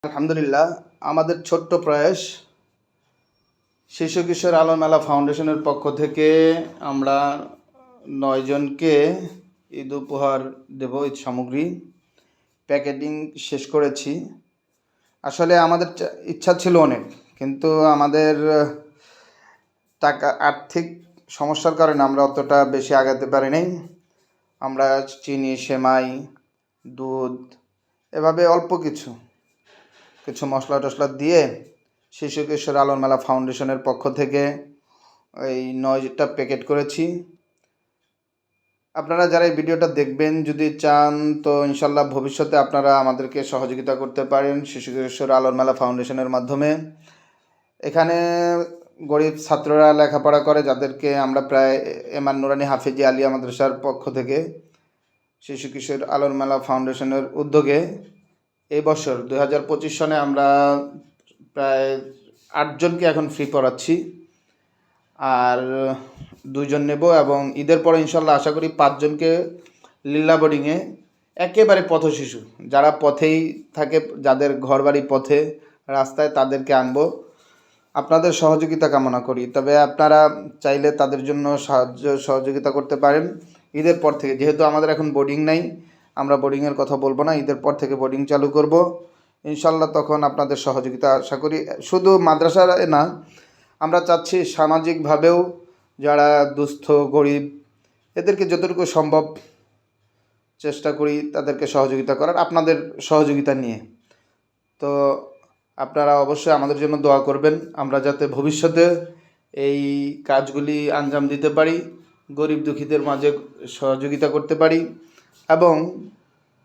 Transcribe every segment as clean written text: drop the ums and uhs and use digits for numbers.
আলহামদুলিল্লাহ, আমাদের ছোট্ট প্রয়াস শিশু কিশোর আলো মেলা ফাউন্ডেশনের পক্ষ থেকে আমরা 9 জনকে ঈদ উপহার দেব। ঈদ সামগ্রী প্যাকেটিং শেষ করেছি। আসলে আমাদের ইচ্ছা ছিল অনেক, কিন্তু আমাদের আর্থিক সমস্যার কারণে আমরা অতটা বেশি আগাতে পারি নাই। আমরা চিনি, সেমাই, দুধ, এভাবে অল্প কিছু মশলা টশলা দিয়ে শিশু কিশোর আলোর মেলা ফাউন্ডেশনের পক্ষ থেকে এই 9টা প্যাকেট করেছি। আপনারা যারা এই ভিডিওটা দেখবেন, যদি চান তো ইনশাল্লাহ ভবিষ্যতে আপনারা আমাদেরকে সহযোগিতা করতে পারেন শিশু কিশোর আলোর মেলা ফাউন্ডেশনের মাধ্যমে। এখানে গরিব ছাত্ররা লেখাপড়া করে, যাদেরকে আমরা প্রায় এমআর নুরানি হাফিজি আলিয়া মাদ্রাসার পক্ষ থেকে শিশু কিশোর আলোর মেলা ফাউন্ডেশনের উদ্যোগে এই বছর 2025 সনে আমরা প্রায় 8 জনকে এখন ফ্রি পড়াচ্ছি, আর 2 জন নেব, এবং ঈদের পরে ইনশাল্লাহ আশা করি 5 জনকে লীলা বোর্ডিংয়ে, একেবারে পথ শিশু যারা পথেই থাকে, যাদের ঘরবাড়ি পথে রাস্তায়, তাদেরকে আনবো। আপনাদের সহযোগিতা কামনা করি। তবে আপনারা চাইলে তাদের জন্য সহযোগিতা করতে পারেন ঈদের পর থেকে। যেহেতু আমাদের এখন বোর্ডিং নাই, আমরা বোর্ডিংয়ের কথা বলবো না, ঈদের পর থেকে বোর্ডিং চালু করব ইনশাল্লাহ। তখন আপনাদের সহযোগিতা আশা করি। শুধু মাদ্রাসার না, আমরা চাচ্ছি সামাজিকভাবেও যারা দুস্থ গরিব, এদেরকে যতটুকু সম্ভব চেষ্টা করি তাদেরকে সহযোগিতা করার, আপনাদের সহযোগিতা নিয়ে। তো আপনারা অবশ্যই আমাদের জন্য দোয়া করবেন, আমরা যাতে ভবিষ্যতে এই কাজগুলি আঞ্জাম দিতে পারি, গরিব দুঃখীদের মাঝে সহযোগিতা করতে পারি, এবং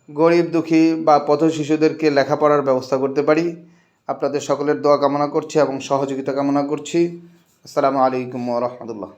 গরিব দুঃখী বা পথ শিশুদেরকে লেখাপড়ার ব্যবস্থা করতে পারি। আপনাদের সকলের দোয়া কামনা করছি এবং সহযোগিতা কামনা করছি। আসসালামু আলাইকুম ওয়া রাহমাতুল্লাহ।